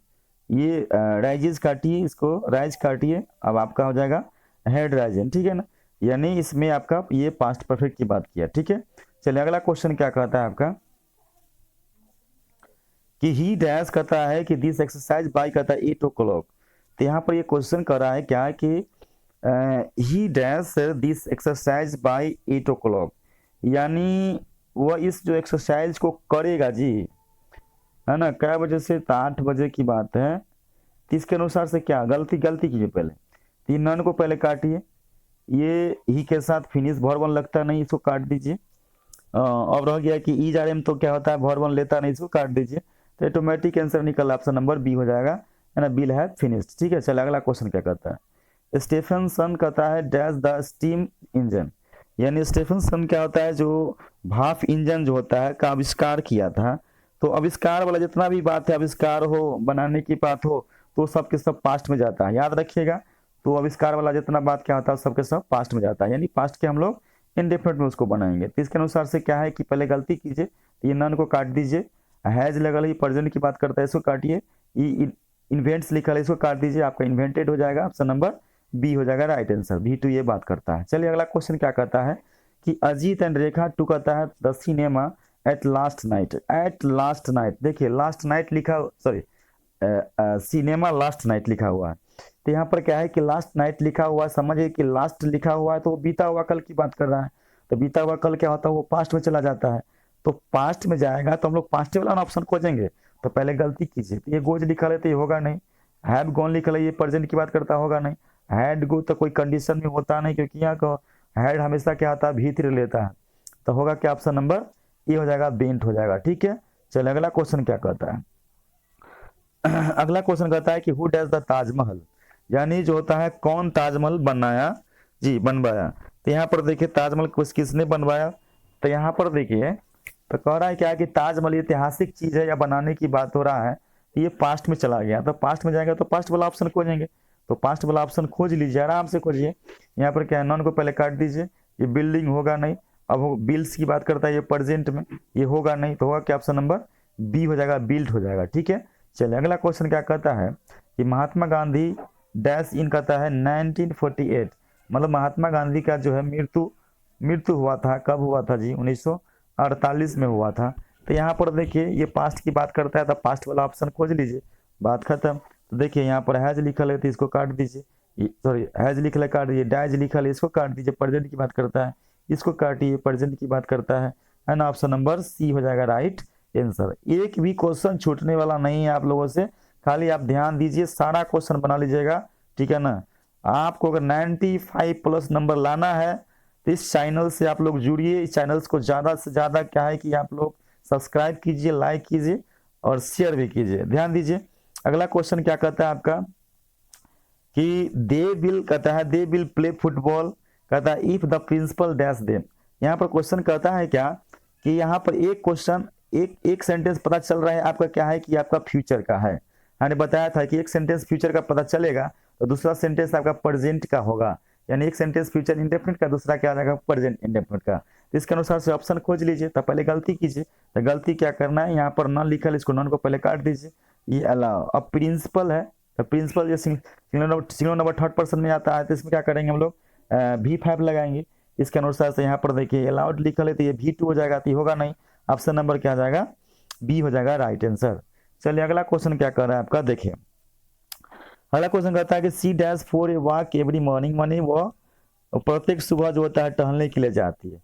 ये राइजेस काटिए, इसको राइज काटिए, अब आपका हो जाएगा हेड राइजन, ठीक है ना। यानी इसमें आपका ये पास्ट परफेक्ट की बात किया, ठीक है। चलिए अगला क्वेश्चन क्या कहता है आपका कि ही डैश कहता है कि दिस एक्सरसाइज बाय कहता है 8 o'clock। तो यहाँ पर ये क्वेश्चन कर रहा है क्या कि he dash this exercise by 8 o'clock, यानी वह इस जो एक्सरसाइज को करेगा जी, है ना, क्या बजे से, तो 8 बजे की बात है। तो इसके अनुसार से क्या गलती कीजिए, पहले 3 नन को पहले काटिए, ये ही के साथ फिनिश वर्ब 1 लगता नहीं, इसको काट दीजिए। अब रह गया कि ई जा रहे में तो क्या होता है वर्ब 1 लेता नहीं, इसको काट दीजिए। तो ऑटोमेटिक आंसर निकल ऑप्शन नंबर बी हो जाएगा, है ना, बिल है फिनिश्ड, ठीक है। चलिए अगला क्वेश्चन क्या कहता है, स्टीफनसन कहता है डैश द स्टीम इंजन, यानी स्टीफनसन क्या होता है, जो भाप इंजन जो होता है का आविष्कार किया था। तो आविष्कार वाला जितना भी बात है, आविष्कार हो, बनाने की बात हो, तो सब के सब पास्ट में जाता है, याद रखिएगा। तो आविष्कार वाला जितना बात क्या होता है सबके सब पास्ट में जाता है, यानी पास्ट के हम लोग इंडेफिनिट में उसको बनाएंगे। तो इसके अनुसार से क्या है कि पहले गलती कीजिए, ये नन को काट दीजिए, हैज लगल है प्रेजेंट की बात करता है, इसको काटिए, ये इन्वेंट्स लिखा है इसको काट दीजिए, आपका इन्वेंटेड हो जाएगा, ऑप्शन नंबर बी हो जाएगा राइट आंसर। V2 ये बात करता है। चलिए अगला क्वेश्चन क्या कहता है कि अजीत एंड रेखा टू कहता है the cinema at last night. At last night, देखिए लास्ट नाइट लिखा, सॉरी सिनेमा लास्ट नाइट लिखा हुआ है। तो यहाँ पर क्या है कि लास्ट नाइट लिखा हुआ है, समझिए कि लास्ट लिखा हुआ है तो वो बीता हुआ कल की बात कर रहा है। तो बीता हुआ कल क्या होता है, वो पास्ट में चला जाता है। तो पास्ट में जाएगा तो हम लोग पास्ट वाला ऑप्शन खोजेंगे। तो पहले गलती कीजिए, तो ये गोज लिखा है तो ये होगा नहीं, हैव गॉन लिखा है ये प्रेजेंट की बात करता होगा नहीं, हैड गो तो कोई कंडीशन में होता नहीं, क्योंकि यहाँ का हैड हमेशा क्या आता है भीतर लेता है। तो होगा क्या ऑप्शन नंबर ये हो जाएगा बेंट हो जाएगा, ठीक है। चलिए अगला क्वेश्चन क्या कहता है अगला क्वेश्चन कहता है कि हु डैश द ताजमहल, यानी जो होता है कौन ताजमहल बनाया जी, बनवाया। तो यहाँ पर देखिए ताजमहल किसने बनवाया, तो यहाँ पर देखिए तो कह रहा है क्या कि ताजमहल ऐतिहासिक चीज है या बनाने की बात हो रहा है, ये पास्ट में चला गया। तो पास्ट में जाएगा तो पास्ट वाला ऑप्शन खोजेंगे, तो पास्ट वाला ऑप्शन खोज लीजिए, आराम से खोजिए। यहाँ पर क्या है नॉन को पहले काट दीजिए, ये बिल्डिंग होगा नहीं, अब वो बिल्स की बात करता है ये प्रेजेंट में, ये होगा नहीं, तो होगा क्या ऑप्शन नंबर बी हो जाएगा, बिल्ट हो जाएगा, ठीक है। चलिए अगला क्वेश्चन क्या कहता है कि महात्मा गांधी डैश इन कहता है 1948, मतलब महात्मा गांधी का जो है मृत्यु हुआ था, कब हुआ था जी, 1948 में हुआ था। तो यहाँ पर देखिए ये पास्ट की बात करता है, तो पास्ट वाला ऑप्शन खोज लीजिए, बात खत्म। तो देखिए यहाँ पर हैज लिखल है तो इसको काट दीजिए, सॉरी हैज लिखल है काट दीजिए, डैज लिखल है इसको काट दीजिए, प्रेजेंट की बात करता है इसको काटिए, प्रेजेंट की बात करता है ना, ऑप्शन नंबर सी हो जाएगा राइट आंसर। एक भी क्वेश्चन छूटने वाला नहीं है आप लोगों से, खाली आप ध्यान दीजिए, सारा क्वेश्चन बना लीजिएगा, ठीक है ना। आपको अगर 95 प्लस नंबर लाना है तो इस चैनल से आप लोग जुड़िए, इस चैनल को ज़्यादा से ज़्यादा क्या है कि आप लोग सब्सक्राइब कीजिए, लाइक कीजिए और शेयर भी कीजिए। ध्यान दीजिए अगला क्वेश्चन क्या कहता है आपका कि दे विल कहता है दे विल प्ले फुटबॉल, कहता है if the principal dash them. यहाँ पर क्वेश्चन कहता है क्या कि यहाँ पर एक क्वेश्चन एक सेंटेंस पता चल रहा है आपका क्या है कि आपका फ्यूचर का है। मैंने बताया था कि एक सेंटेंस फ्यूचर का पता चलेगा तो दूसरा सेंटेंस आपका प्रेजेंट का होगा, यानी एक सेंटेंस फ्यूचर इंडेफिनिट का, दूसरा क्या आ जाएगा प्रेजेंट इंडेफिनिट का। तो इसके अनुसार से ऑप्शन खोज लीजिए। तो पहले गलती कीजिए, तो गलती क्या करना है, यहाँ पर नॉन लिखा है इसको नॉन को पहले काट दीजिए, ये अलाउ। अब प्रिंसिपल है तो प्रिंसिपल जो सिंगल नंबर थर्ड पर्सन में आता है तो इसमें क्या करेंगे हम लोग V5 लगाएंगे। इसके अनुसार से यहाँ पर देखिए अलाउड लिखा है तो ये V2 हो जाएगा, तो ये होगा नहीं, ऑप्शन नंबर क्या आ जाएगा बी हो जाएगा राइट आंसर। चलिए अगला क्वेश्चन क्या कर रहा है आपका, देखिए अगला क्वेश्चन कहता है कि सी dash for a walk every morning, मानी वो प्रत्येक सुबह जो होता है टहलने के लिए जाती है।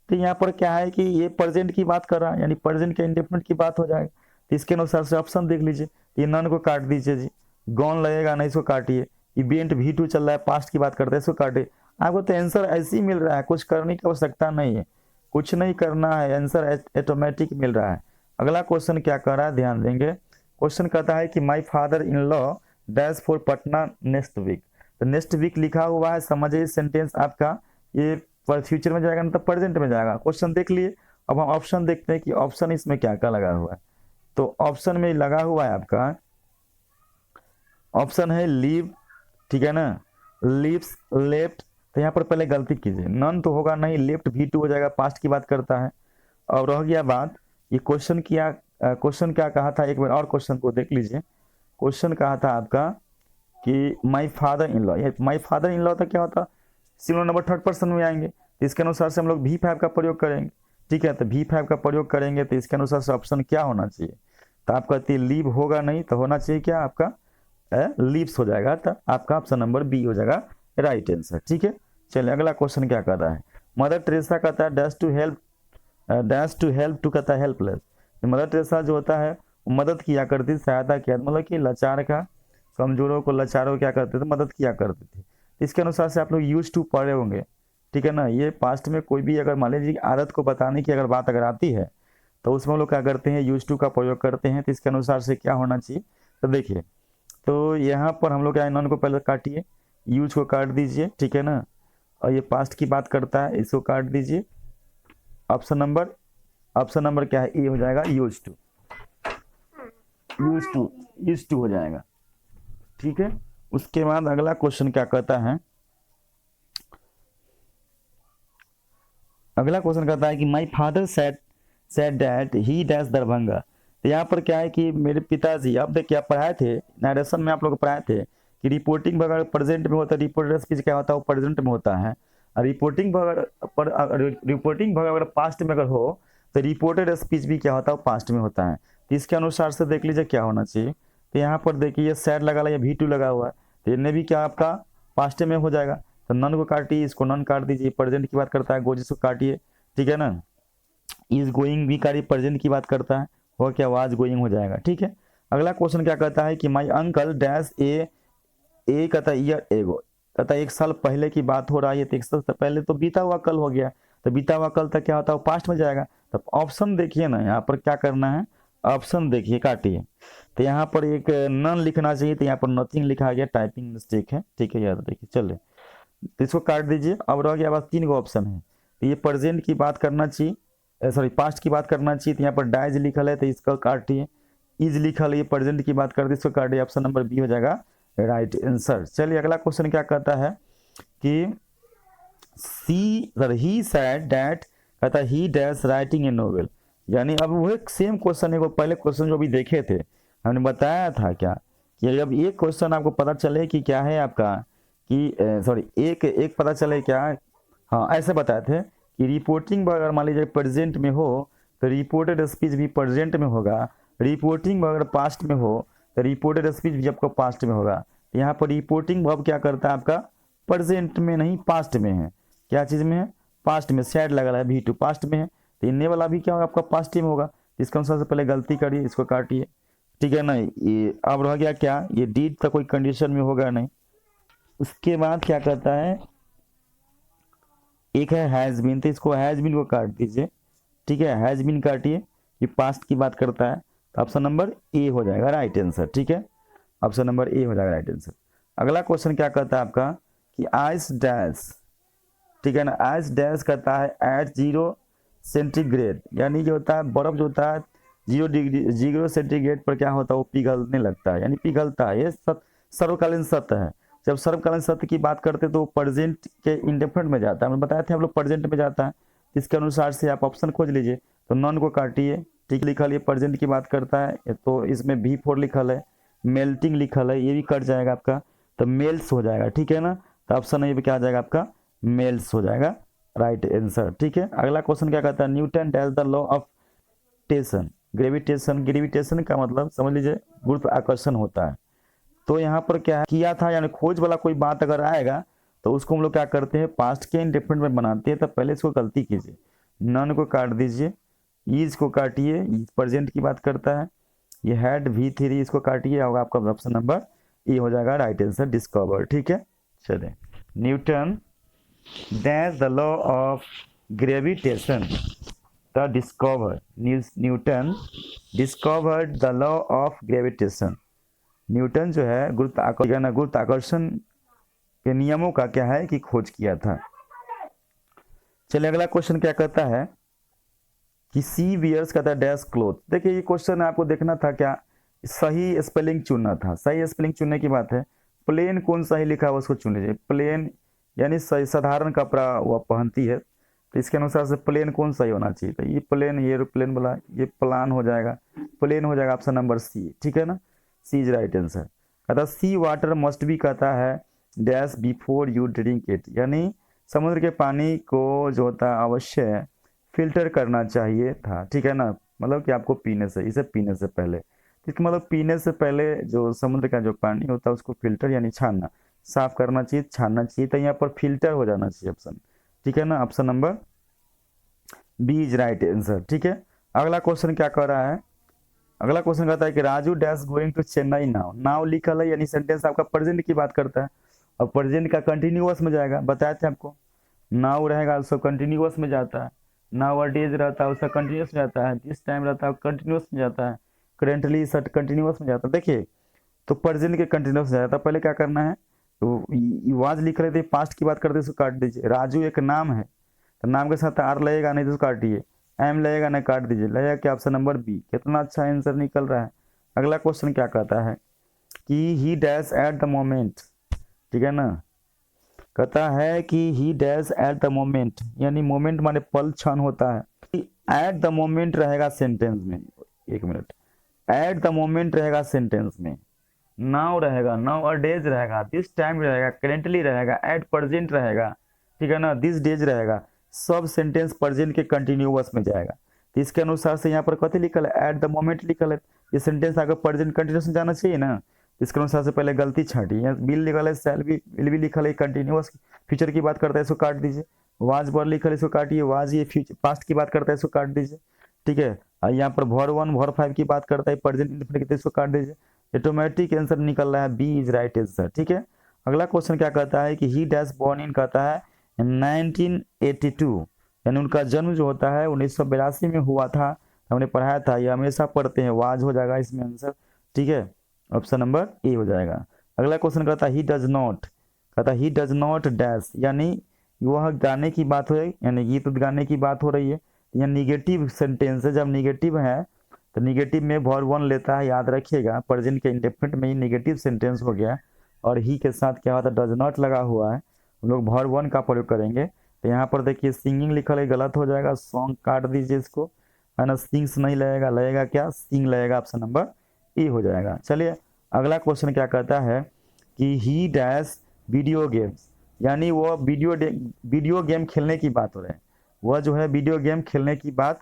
तो यहाँ पर क्या है कि ये प्रेजेंट की बात कर रहा है, यानी प्रेजेंट के इंडेफिनिट की बात हो जाएगा। तो इसके अनुसार से ऑप्शन देख लीजिए, ये नन को काट दीजिए जी, गॉन लगेगा नहीं इसको काटिए, इवेंट V2 चल रहा है पास्ट की बात करते हैं इसको काटिए। आपको तो आंसर ऐसे ही मिल रहा है, कुछ करने की आवश्यकता नहीं है, कुछ नहीं करना है, आंसर ऑटोमेटिक मिल रहा है। अगला क्वेश्चन क्या कर रहा है ध्यान देंगे, क्वेश्चन कहता है कि my father in law dash for Patna next week. तो नेक्स्ट वीक लिखा हुआ है, समझिए सेंटेंस आपका ये फ्यूचर में जाएगा मतलब प्रेजेंट में जाएगा। क्वेश्चन देख लिए, अब हम ऑप्शन देखते हैं कि ऑप्शन इसमें क्या क्या लगा हुआ है। तो ऑप्शन में लगा हुआ है आपका, ऑप्शन है लीव, ठीक है ना, लिव्स, लेफ्ट। तो यहाँ पर पहले गलती कीजिए, नन तो होगा नहीं, लेफ्ट V2 हो जाएगा, पास्ट की बात करता है। और रह गया बात ये क्वेश्चन क्या कहा था, एक बार और क्वेश्चन को देख लीजिए। क्वेश्चन कहा था आपका कि my father in law, my father in law था क्या होता, सिंगुलर नंबर थर्ड पर्सन में आएंगे, तो इसके अनुसार से हम लोग V5 का प्रयोग करेंगे, ठीक है। तो V5 का प्रयोग करेंगे तो इसके अनुसार से ऑप्शन क्या होना चाहिए, तो आप कहते हैं लीव होगा नहीं, तो होना चाहिए क्या आपका लीव्स हो जाएगा, तो आपका ऑप्शन नंबर बी हो जाएगा राइट आंसर, ठीक है। चलिए अगला क्वेश्चन क्या कहता है, मदर टेरेसा कहता है डैश टू हेल्प टू कहता है हेल्पलेस। मदर टेरेसा जो होता है मदद किया करती, सहायता किया, मतलब कि लाचार का, कमजोरों को, लाचारों क्या करते थे, मदद किया करते थे। इसके अनुसार से आप लोग यूज टू पढ़े होंगे, ठीक है ना। ये पास्ट में कोई भी अगर मान लीजिए आदत को बताने की अगर बात अगर आती है तो उसमें हम लोग क्या करते हैं, यूज टू का प्रयोग करते हैं। तो इसके अनुसार से क्या होना चाहिए, तो देखिए, तो यहाँ पर हम लोग नन को पहले काटिए, यूज को काट दीजिए, ठीक है ना, और ये पास्ट की बात करता है, इसको काट दीजिए। ऑप्शन नंबर क्या है, ए हो जाएगा, यूज टू हो जाएगा, ठीक है। उसके बाद अगला क्वेश्चन क्या कहता है, अगला क्वेश्चन कहता है कि my father said that he dash Darbhanga. तो यहाँ पर क्या है कि मेरे पिताजी, अब देखिए आप पढ़ाए थे नरेशन में, आप लोग पढ़ाए थे कि रिपोर्टिंग अगर प्रेजेंट में होता है, रिपोर्टेड स्पीच क्या होता है, वो प्रेजेंट में होता है। और रिपोर्टिंग अगर पास्ट में अगर हो तो रिपोर्टेड स्पीच भी क्या होता है, वो पास्ट में होता है। तो इसके अनुसार से देख लीजिए क्या होना चाहिए। तो यहाँ पर देखिए ये सैड लगा या V2 लगा हुआ है, तो इनमें भी क्या आपका पास्ट में हो जाएगा। तो नन को काटिए, इसको नन काट दीजिए, प्रेजेंट की बात करता है, गोजिस को काटिए, ठीक है ना। इज गोइंग भी काटिए, प्रेजेंट की बात करता है, हो क्या वाज गोइंग हो जाएगा, ठीक है। अगला क्वेश्चन क्या कहता है कि माई अंकल डैश ए कहता है ईयर एगो, कहता है 1 साल पहले की बात हो रहा है, तो 1 साल पहले तो बीता हुआ कल हो गया, तो बीता हुआ कल तक क्या होता है, वो पास्ट में जाएगा। तो ऑप्शन देखिए ना, यहाँ पर क्या करना है, ऑप्शन देखिए, काटिए। तो यहाँ पर एक नन लिखना चाहिए, तो यहाँ पर नथिंग लिखा गया, टाइपिंग मिस्टेक है, ठीक है याद देखिए। चलिए तो इसको काट दीजिए। अब रह गया बस 3 ऑप्शन है, तो ये प्रेजेंट की बात करना चाहिए, सॉरी पास्ट की बात करना चाहिए, तो यहाँ पर डाइज लिखल है, तो इसको काटिए। इज लिखल है, ये प्रेजेंट की बात कर दी, इसको काटिए, ऑप्शन नंबर बी हो जाएगा राइट आंसर। चलिए अगला क्वेश्चन क्या कहता है कि ही सेड दैट, कहता है ही डैश राइटिंग ए नोवेल। यानी अब वो एक सेम क्वेश्चन है, वो पहले क्वेश्चन जो भी देखे थे हमने बताया था क्या, कि अब एक क्वेश्चन आपको पता चले कि क्या है आपका, कि सॉरी एक पता चले क्या, हाँ ऐसे बताए थे कि रिपोर्टिंग अगर मान लीजिए प्रेजेंट में हो तो रिपोर्टेड स्पीच भी प्रेजेंट में होगा, रिपोर्टिंग अगर पास्ट में हो तो रिपोर्टेड स्पीच भी आपको पास्ट में होगा। तो यहाँ पर रिपोर्टिंग अब क्या करता है आपका प्रेजेंट में नहीं पास्ट में है, क्या चीज़ में है, पास्ट में, सैड लगा है V2 पास्ट में है, तो इनने वाला भी क्या होगा आपका पास्ट में होगा। इसके अनुसार से पहले गलती करिए, इसको काटिए, ठीक है ना। ये अब रह गया क्या, ये डीड तो कोई कंडीशन में होगा नहीं। उसके बाद क्या कहता है, एक है हैज बीन, तो इसको हैज बीन को काट दीजिए, ठीक है, हैज बीन काटिए, ये पास्ट की बात करता है, तो ऑप्शन नंबर ए हो जाएगा राइट आंसर, ठीक है, ऑप्शन नंबर ए हो जाएगा राइट आंसर। अगला क्वेश्चन क्या कहता है आपका कि आइस डैश, ठीक है ना, आइस डैश कहता है एट 0 सेंटीग्रेड, यानी जो होता है बर्फ जो होता है 0 सेंटीग्रेड पर क्या होता है, वो पिघलने लगता है, यानी पिघलता है। ये सर्वकालीन सत्य है। जब सर्वकालीन सत्य की बात करते हैं तो प्रेजेंट के इंडेफिनिट में जाता है, हमने बताया था हम लोग प्रेजेंट में जाता है। इसके अनुसार से आप ऑप्शन खोज लीजिए, तो नॉन को काटिए, ठीक लिखल, ये प्रेजेंट की बात करता है, तो इसमें V4 लिखल है, मेल्टिंग लिखल है, ये भी कट जाएगा आपका, तो मेल्स हो जाएगा, ठीक है ना। तो ऑप्शन ये क्या आ जाएगा आपका मेल्स हो जाएगा राइट आंसर, ठीक है। अगला क्वेश्चन क्या कहता है, Newton dash the law of station, gravitation का मतलब समझ लीजिए गुरुत्व आकर्षण होता है। तो यहाँ पर क्या है किया था, यानी खोज वाला कोई बात अगर आएगा तो उसको हम लोग क्या करते हैं पास्ट के इंडेफिनिट में बनाते हैं। तो पहले इसको गलती कीजिए, नन को काट दीजिए, ईज को काटिए, प्रेजेंट की बात करता है, ये हैड V3 इसको काटिए, होगा आपका ऑप्शन नंबर ए हो जाएगा राइट आंसर डिस्कवर, ठीक है। चलिए Newton dash the law of gravitation, the discover, Newton discovered the law of gravitation. Newton जो है गुरुत्वाकर्षण के नियमों का क्या है कि खोज किया था। चलिए अगला क्वेश्चन क्या कहता है कि सी वियर्स कहता है डैश क्लोथ। देखिए ये क्वेश्चन आपको देखना था क्या, सही स्पेलिंग चुनना था। सही स्पेलिंग चुनने की बात है, प्लेन कौन सही लिखा हुआ उसको चुन लीजिए। प्लेन यानी सही साधारण कपड़ा वो पहनती है, तो इसके अनुसार से प्लेन कौन सही होना चाहिए, तो ये प्लेन, ये एरोप्लेन बोला, ये प्लान हो जाएगा, प्लेन हो जाएगा ऑप्शन नंबर सी, ठीक है ना, सी इज राइट आंसर। कहता सी वाटर मस्ट भी कहता है dash before you drink it, यानी समुद्र के पानी को जो होता है अवश्य फिल्टर करना चाहिए था, ठीक है ना, मतलब कि आपको पीने से, इसे पीने से पहले, इसका मतलब पीने से पहले जो समुद्र का जो पानी होता है उसको फिल्टर यानी छानना, साफ करना चाहिए, छानना चाहिए, तो यहाँ पर फिल्टर हो जाना चाहिए ऑप्शन, ठीक है ना, option number B is right answer, ठीक है। अगला क्वेश्चन क्या कर रहा है, अगला क्वेश्चन कहता है कि Raju dash going to Chennai now. Now लिखल है यानी सेंटेंस आपका प्रेजेंट की बात करता है, और प्रेजेंट का कंटिन्यूअस में जाएगा, बताए थे आपको, नाउ रहेगा उसको कंटिन्यूअस में जाता है, नाउ अ डेज रहता है उसका कंटिन्यूअस में जाता है, दिस टाइम रहता है कंटिन्यूअस में जाता है, करेंटली सट कंटिन्यूअस में जाता है। देखिए तो प्रेजेंट के कंटिन्यूअस में जाता है, पहले क्या करना है, तो वाज लिख रहे थे, पास्ट की बात करते इसको काट दीजिए। राजू एक नाम है, तो नाम के साथ आर लगेगा नहीं तो काटिए, एम लगेगा नहीं काट दीजिए, लगेगा कि ऑप्शन नंबर बी। कितना अच्छा आंसर निकल रहा है। अगला क्वेश्चन क्या कहता है कि he dash at the moment, ठीक है ना, कहता है कि he dash at the moment, यानी मोमेंट माने पल क्षण होता है, एट द मोमेंट रहेगा सेंटेंस में, एक मिनट, एट द मोमेंट रहेगा सेंटेंस में, नाउ रहेगा, नाउ अ डेज रहेगा, दिस टाइम रहेगा, करेंटली रहेगा, एट प्रेजेंट रहेगा, ठीक है ना, दिस डेज रहेगा, सब सेंटेंस प्रेजेंट के कंटिन्यूअस में जाएगा। तो इसके अनुसार से यहाँ पर कथी लिखल है, एट द मोमेंट लिखल है, ये सेंटेंस आगे प्रेजेंट कंटिन्यूअस में जाना चाहिए ना, इसके अनुसार से पहले गलती छाटी, यहाँ बिल लिखल है, सेल भी, विल भी लिखल है, कंटिन्यूअस फ्यूचर की बात करता है इसको काट दीजिए, वाज वर लिखल है इसको काटिए, वाज ये फ्यूचर पास्ट की बात करता है इसको काट दीजिए, ठीक है, और यहाँ पर भर 1 भर 5 की बात करता है प्रेजेंट इंडेफिनिट की, इसको काट दीजिए, ऑटोमेटिक आंसर निकल रहा है बी इज राइट आंसर, ठीक है। अगला क्वेश्चन क्या कहता है कि ही डैश बॉर्न इन, कहता है 1982, यानी उनका जन्म जो होता है 1982 में हुआ था, हमने पढ़ाया था, ये हमेशा पढ़ते हैं, वाज हो जाएगा इसमें आंसर, ठीक है, ऑप्शन नंबर ए हो जाएगा। अगला क्वेश्चन कहता है ही डज नॉट, कहता है ही डज नॉट डैश, यानी वह गाने की बात हो, यानी गीत गाने की बात हो रही है, यह निगेटिव सेंटेंस है, जब निगेटिव है तो निगेटिव में भर 1 लेता है, याद रखिएगा, प्रेजेंट के इंडेफिनिट में ही निगेटिव सेंटेंस हो गया, और ही के साथ क्या होता है, डज नॉट लगा हुआ है, हम लोग भर 1 का प्रयोग करेंगे। तो यहाँ पर देखिए सिंगिंग लिखल है, गलत हो जाएगा, सॉन्ग काट दीजिए इसको, है ना, सिंग्स नहीं लगेगा, लगेगा क्या, सिंग लगेगा, ऑप्शन नंबर ए हो जाएगा। चलिए अगला क्वेश्चन क्या कहता है कि ही डैश वीडियो गेम्स, यानी वो वीडियो गेम खेलने की बात हो रही है, वह जो है वीडियो गेम खेलने की बात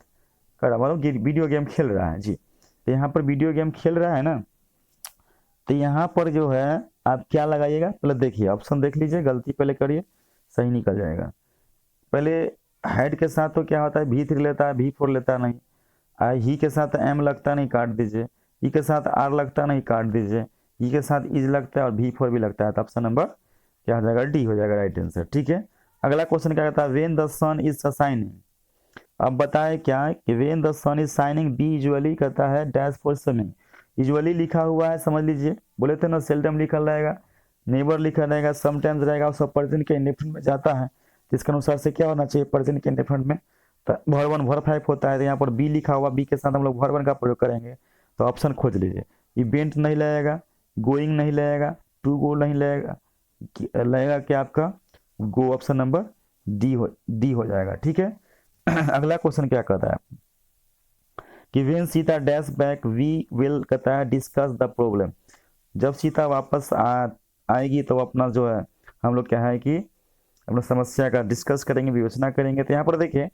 कर रहा, मतलब वीडियो गेम खेल रहा है जी, तो यहाँ पर वीडियो गेम खेल रहा है ना, तो यहाँ पर जो है आप क्या लगाइएगा, पहले देखिए ऑप्शन देख लीजिए, गलती पहले करिए, सही निकल जाएगा। पहले हेड के साथ तो क्या होता है V3 लेता है, V4 लेता नहीं, ही के साथ एम लगता नहीं, काट दीजिए, ई के साथ आर लगता नहीं, काट दीजिए, ई के साथ इज लगता है और V4 भी लगता है, तो ऑप्शन नंबर क्या हो जाएगा, डी हो जाएगा राइट आंसर, ठीक है। अगला क्वेश्चन क्या कहता है when the sun is shining, अब बताए क्या कि when the sun is shining be usually कहता है डैश फॉर स्विमिंग, यूजुअली लिखा हुआ है, समझ लीजिए, बोले थे ना सेल्डम लिखा रहेगा, नेबर लिखा रहेगा, समटाइम्स रहेगा, और सब प्रेजेंट के इंडेफिनिट में जाता है, तो इसके अनुसार से क्या होना चाहिए, प्रेजेंट के इंडेफिनिट में तो भर 1 भर 5 होता है, तो यहाँ पर बी लिखा हुआ, बी के साथ हम लोग भर 1 का प्रयोग करेंगे, तो ऑप्शन खोज लीजिए, इवेंट नहीं लगेगा, गोइंग नहीं लगेगा, टू गो नहीं लगेगा, लगेगा क्या आपका गो, ऑप्शन नंबर डी हो जाएगा, ठीक है। अगला क्वेश्चन क्या कहता है कि when Sita dash back we will, कहता है डिस्कस द प्रॉब्लम, जब सीता वापस आएगी तो अपना जो है हम लोग क्या है कि अपना समस्या का डिस्कस करेंगे, विवेचना करेंगे। तो यहाँ पर देखिए,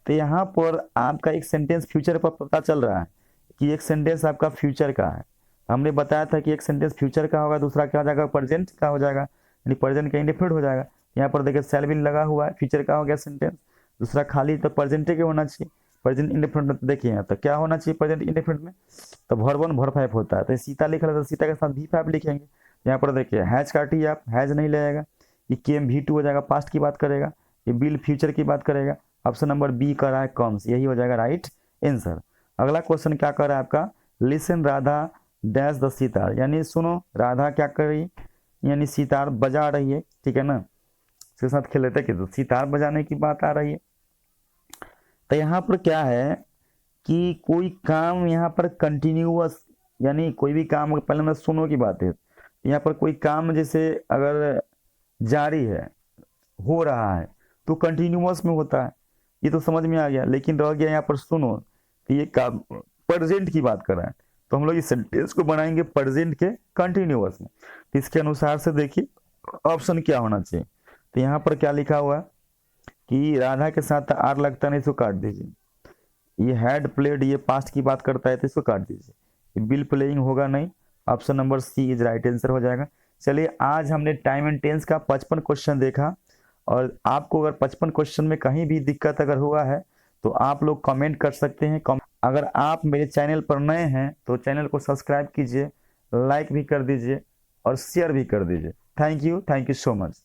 तो यहाँ पर आपका एक सेंटेंस फ्यूचर पर पता चल रहा है कि एक सेंटेंस आपका फ्यूचर का है, हमने बताया था कि एक सेंटेंस फ्यूचर का होगा, दूसरा क्या हो जाएगा, प्रेजेंट का हो जाएगा, यानी प्रेजेंट का इंडेफिनिट हो जाएगा। यहाँ पर देखिए सेल भी लगा हुआ है, फ्यूचर का हो गया सेंटेंस, दूसरा खाली तो प्रेजेंट के होना चाहिए, प्रेजेंट इंडेफिनिट में देखिए यहाँ तो क्या होना चाहिए प्रेजेंट इंडेफिनिट में, तो भर 1 भर 5 होता है, तो सीता लिखा है तो सीता के साथ V5 लिखेंगे। यहाँ पर देखिए हैज काटिए आप, हैज नहीं लगेगा, ये केम V2 हो जाएगा, पास्ट की बात करेगा, ये बिल फ्यूचर की बात करेगा, ऑप्शन नंबर बी कर रहा है कम्स, यही हो जाएगा राइट आंसर। अगला क्वेश्चन क्या कर रहा है आपका, listen Radha dash the sitar, यानी सुनो राधा क्या कर रही है, यानी सितार बजा रही है, ठीक है ना, उसके साथ खेल लेते कि तो सितार बजाने की बात आ रही है। तो यहाँ पर क्या है कि कोई काम यहाँ पर कंटिन्यूअस, यानी कोई भी काम, पहले ना सुनो की बात है, यहाँ पर कोई काम जैसे अगर जारी है, हो रहा है, तो कंटिन्यूअस में होता है, ये तो समझ में आ गया। लेकिन रह गया यहाँ पर सुनो, तो ये काम प्रेजेंट की बात कर रहा है, तो हम लोग इस सेंटेंस को बनाएंगे प्रेजेंट के कंटिन्यूअस में। तो इसके अनुसार से देखिए ऑप्शन क्या होना चाहिए। तो यहाँ पर क्या लिखा हुआ है कि राधा के साथ आर लगता नहीं, इसको काट दीजिए। ये हैड प्लेड, ये पास्ट की बात करता है, तो इसको काट दीजिए। बिल प्लेइंग होगा नहीं, option number C is right answer हो जाएगा। चलिए, आज हमने टाइम एंड टेंस का 55 क्वेश्चन देखा, और आपको अगर 55 क्वेश्चन में कहीं भी दिक्कत अगर हुआ है तो आप लोग कमेंट कर सकते हैं। अगर आप मेरे चैनल पर नए हैं तो चैनल को सब्सक्राइब कीजिए, लाइक भी कर दीजिए और शेयर भी कर दीजिए। Thank you so much.